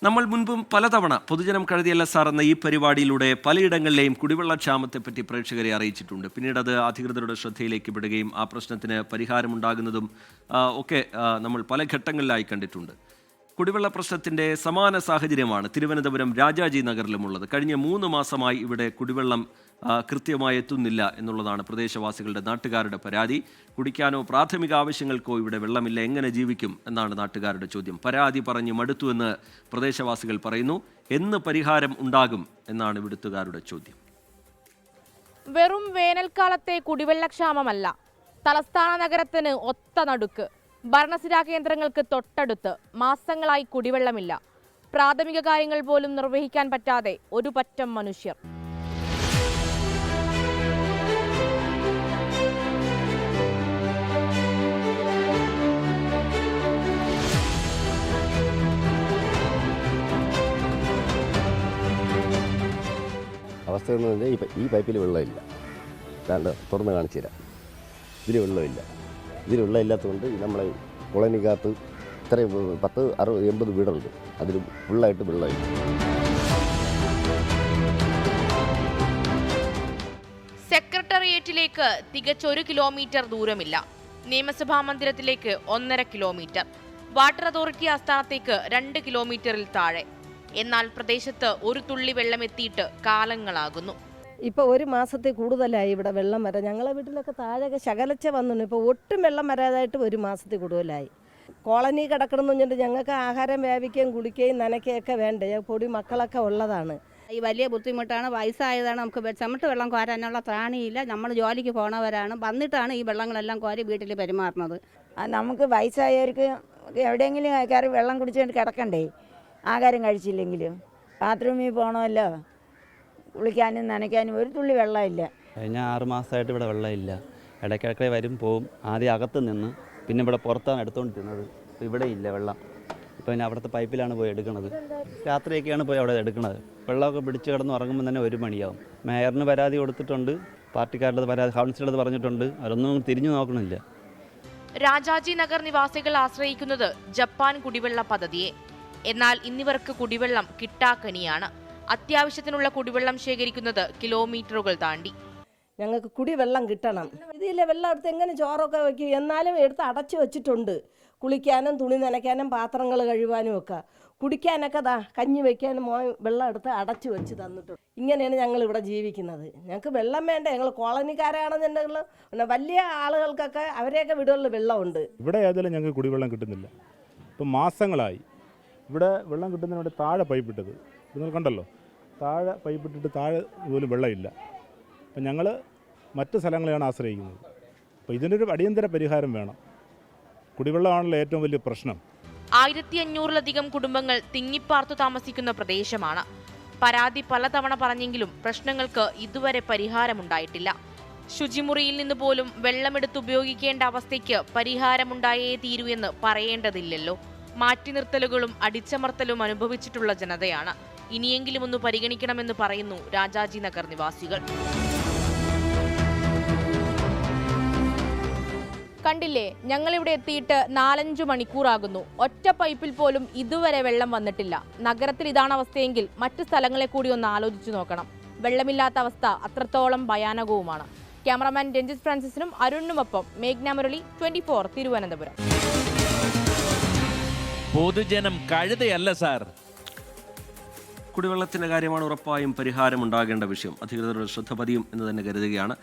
നമ്മൾ മുൻപും പലതവണ പൊതുജനം കഴുതിയല്ല സാർ എന്ന ഈ പരിപാടിയിലൂടെ പലയിടങ്ങളിലെയും കുടിവെള്ളക്ഷാമത്തെപ്പറ്റി പ്രേക്ഷകരെ അറിയിച്ചിട്ടുണ്ട്. പിന്നീട് അത് അധികൃതരുടെ ശ്രദ്ധയിലേക്ക് പെടുകയും ആ പ്രശ്നത്തിന് പരിഹാരമുണ്ടാകുന്നതും ഒക്കെ നമ്മൾ പല ഘട്ടങ്ങളിലായി കണ്ടിട്ടുണ്ട്. കുടിവെള്ള പ്രശ്നത്തിൻ്റെ സമാന സാഹചര്യമാണ് തിരുവനന്തപുരം രാജാജി നഗറിലുമുള്ളത്. കഴിഞ്ഞ 3 മാസമായി ഇവിടെ കുടിവെള്ളം കൃത്യമായി എത്തുന്നില്ല എന്നുള്ളതാണ് പ്രദേശവാസികളുടെ നാട്ടുകാരുടെ പരാതി. കുടിക്കാനോ പ്രാഥമിക ആവശ്യങ്ങൾക്കോ ഇവിടെ വെള്ളമില്ല, എങ്ങനെ ജീവിക്കും എന്നാണ് നാട്ടുകാരുടെ ചോദ്യം. പരാതി പറഞ്ഞ് മടുത്തുവെന്ന് പ്രദേശവാസികൾ പറയുന്നു. എന്ന് പരിഹാരം ഉണ്ടാകും എന്നാണ് ഇവിടുത്തുകാരുടെ ചോദ്യം. വെറും വേനൽക്കാലത്തെ കുടിവെള്ളക്ഷാമമല്ല, തലസ്ഥാന നഗരത്തിന് ഒത്ത നടുക്ക്. ഭരണസിരാ കേന്ദ്രങ്ങൾക്ക് തൊട്ടടുത്ത് മാസങ്ങളായി കുടിവെള്ളമില്ല. പ്രാഥമിക കാര്യങ്ങൾ പോലും നിർവഹിക്കാൻ പറ്റാതെ ഒരു പറ്റം മനുഷ്യർ. അവസ്ഥ എന്ന് പറഞ്ഞാൽ ഈ പൈപ്പിൽ വെള്ളമില്ല. തുറന്ന് കാണിച്ചു തരാം. ഇതിൽ വെള്ളമില്ല. ഇതിൽ വെള്ളമില്ലാത്തതുകൊണ്ട് നമ്മളെ കോളനിക്കകത്ത് ഇത്രയും 10, 60, 80 വീടുണ്ട്. അതിൽ ഫുള്ളായിട്ട് വെള്ളമില്ല. സെക്രട്ടേറിയറ്റിലേക്ക് തികച്ചൊരു കിലോമീറ്റർ ദൂരമില്ല. നിയമസഭാ മന്ദിരത്തിലേക്ക് 1.5 കിലോമീറ്റർ. വാട്ടർ അതോറിറ്റി ആസ്ഥാനത്തേക്ക് 2 കിലോമീറ്ററിൽ താഴെ. എന്നാൽ പ്രദേശത്ത് ഒരു തുള്ളി വെള്ളം എത്തിയിട്ട് കാലങ്ങളാകുന്നു. ഇപ്പോൾ 1 മാസത്തിൽ കൂടുതലായി ഇവിടെ വെള്ളം വരാൻ. ഞങ്ങളെ വീട്ടിലൊക്കെ താഴെ ശകലച്ച വന്നു. ഇപ്പോൾ ഒട്ടും വെള്ളം വരാതായിട്ട് 1 മാസത്തിൽ കൂടുതലായി. കോളനി കിടക്കണമെന്ന് പറഞ്ഞിട്ട് ഞങ്ങൾക്ക് ആഹാരം വേവിക്കുകയും കുടിക്കുകയും നനയ്ക്കുകയൊക്കെ വേണ്ടേ. പൊടി മക്കളൊക്കെ ഉള്ളതാണ്. ഈ വലിയ ബുദ്ധിമുട്ടാണ്. വയസ്സായതാണ്. നമുക്ക് ചമട്ട് വെള്ളം കോരാനുള്ള ത്രാണിയില്ല. നമ്മൾ ജോലിക്ക് പോണവരാണ്. വന്നിട്ടാണ് ഈ വെള്ളങ്ങളെല്ലാം കോരി വീട്ടിൽ പെരുമാറുന്നത്. നമുക്ക് വയസ്സായവർക്ക് എവിടെയെങ്കിലും കയറി വെള്ളം കുടിച്ചുകൊണ്ട് കിടക്കണ്ടേ, ആഹാരം കഴിച്ചില്ലെങ്കിലും. ബാത്റൂമിൽ പോകണമല്ലോ, കുളിക്കാനും നനയ്ക്കാനും ഒരു തുള്ളി വെള്ളമില്ല. കഴിഞ്ഞ 6 മാസമായിട്ട് ഇവിടെ വെള്ളമില്ല. ഇടയ്ക്കിടയ്ക്ക് വരും പോവും. ആദ്യം അകത്ത് നിന്ന്, പിന്നെ ഇവിടെ പുറത്താണ് എടുത്തുകൊണ്ടിരുന്നത്. ഇപ്പോൾ ഇവിടെ ഇല്ല വെള്ളം. ഇപ്പോൾ പിന്നെ അവിടുത്തെ പൈപ്പിലാണ് പോയി എടുക്കുന്നത്. രാത്രിയൊക്കെയാണ് പോയി അവിടെ എടുക്കുന്നത്. വെള്ളമൊക്കെ പിടിച്ച് കിടന്ന് ഉറങ്ങുമ്പോൾ തന്നെ 1 മണിയാവും. മേയറിന് പരാതി കൊടുത്തിട്ടുണ്ട്, പാർട്ടിക്കാരുടെ പരാതി, കൗൺസിലർ പറഞ്ഞിട്ടുണ്ട്. അവരൊന്നും തിരിഞ്ഞു നോക്കണില്ല. രാജാജി നഗർ നിവാസികൾ ആശ്രയിക്കുന്നത് ജപ്പാൻ കുടിവെള്ള പദ്ധതിയെ. എന്നാൽ ഇന്നിവർക്ക് കുടിവെള്ളം കിട്ടാക്കനിയാണ്. അത്യാവശ്യത്തിനുള്ള കുടിവെള്ളം ശേഖരിക്കുന്നത് കിലോമീറ്ററുകൾ താണ്ടി. ഞങ്ങൾക്ക് കുടിവെള്ളം കിട്ടണം. ഇതിലെ വെള്ളം എടുത്ത് എങ്ങനെ ചോറൊക്കെ വയ്ക്കും. എന്നാലും എടുത്ത് അടച്ചു വെച്ചിട്ടുണ്ട്. കുളിക്കാനും തുണി നനയ്ക്കാനും പാത്രങ്ങൾ കഴുകാനും ഒക്കെ. കുടിക്കാനൊക്കെ കഞ്ഞി വയ്ക്കാനും വെള്ളം എടുത്ത് അടച്ചു വെച്ച് തന്നിട്ടുണ്ട്. ഇങ്ങനെയാണ് ഞങ്ങൾ ഇവിടെ ജീവിക്കുന്നത്. ഞങ്ങൾക്ക് വെള്ളം വേണ്ട. ഞങ്ങൾ കോളനിക്കാരാണെന്നുണ്ടെങ്കിൽ പിന്നെ വലിയ ആളുകൾക്കൊക്കെ അവരെയൊക്കെ വീടുകളിൽ വെള്ളമുണ്ട്. ഇവിടെ ഏതായാലും ഞങ്ങൾക്ക് കുടിവെള്ളം കിട്ടുന്നില്ല. ഇപ്പം മാസങ്ങളായി ഇവിടെ വെള്ളം കിട്ടുന്നതിന് വേണ്ടി താഴെ പൈപ്പിട്ടത് നിങ്ങൾ കണ്ടല്ലോ. താഴെ പൈപ്പിട്ടിട്ട് താഴെ പോലും വെള്ളമില്ല. അപ്പം ഞങ്ങൾ മറ്റ് സ്ഥലങ്ങളെയാണ് ആശ്രയിക്കുന്നത്. അപ്പോൾ ഇതിനൊരു അടിയന്തര പരിഹാരം വേണം. കുടിവെള്ളമാണല്ലോ ഏറ്റവും വലിയ പ്രശ്നം. 1500-ലധികം കുടുംബങ്ങൾ തിങ്ങിപ്പാർത്തു താമസിക്കുന്ന പ്രദേശമാണ്. പരാതി പലതവണ പറഞ്ഞെങ്കിലും പ്രശ്നങ്ങൾക്ക് ഇതുവരെ പരിഹാരമുണ്ടായിട്ടില്ല. ശുചിമുറിയിൽ നിന്ന് പോലും വെള്ളമെടുത്ത് ഉപയോഗിക്കേണ്ട അവസ്ഥയ്ക്ക് പരിഹാരമുണ്ടായേ തീരൂ എന്ന് പറയേണ്ടതില്ലല്ലോ. മാറ്റി നിർത്തലുകളും അടിച്ചമർത്തലും അനുഭവിച്ചിട്ടുള്ള ജനതയാണ്. ഇനിയെങ്കിലും ഒന്ന് പരിഗണിക്കണമെന്ന് പറയുന്നു രാജാജി നഗർ നിവാസികൾ. കണ്ടില്ലേ, ഞങ്ങളിവിടെ എത്തിയിട്ട് 4-5 മണിക്കൂറാകുന്നു. ഒറ്റ പൈപ്പിൽ പോലും ഇതുവരെ വെള്ളം വന്നിട്ടില്ല. നഗരത്തിൽ ഇതാണ് അവസ്ഥയെങ്കിൽ മറ്റു സ്ഥലങ്ങളെ കൂടി ഒന്ന് ആലോചിച്ചു നോക്കണം. വെള്ളമില്ലാത്ത അവസ്ഥ അത്രത്തോളം ഭയാനകവുമാണ്. ക്യാമറാമാൻ രഞ്ജിത് ഫ്രാൻസിസിനും അരുണിനുമൊപ്പം മേഘ്ന മുരളി, 24 തിരുവനന്തപുരം. പൊതുജനം കഴുതയല്ല സാർ. കുടിവെള്ളത്തിൻ്റെ കാര്യമാണ് ഉറപ്പായും പരിഹാരമുണ്ടാകേണ്ട വിഷയം. അധികൃതരുടെ ശ്രദ്ധ പതിയും എന്ന് തന്നെ കരുതുകയാണ്.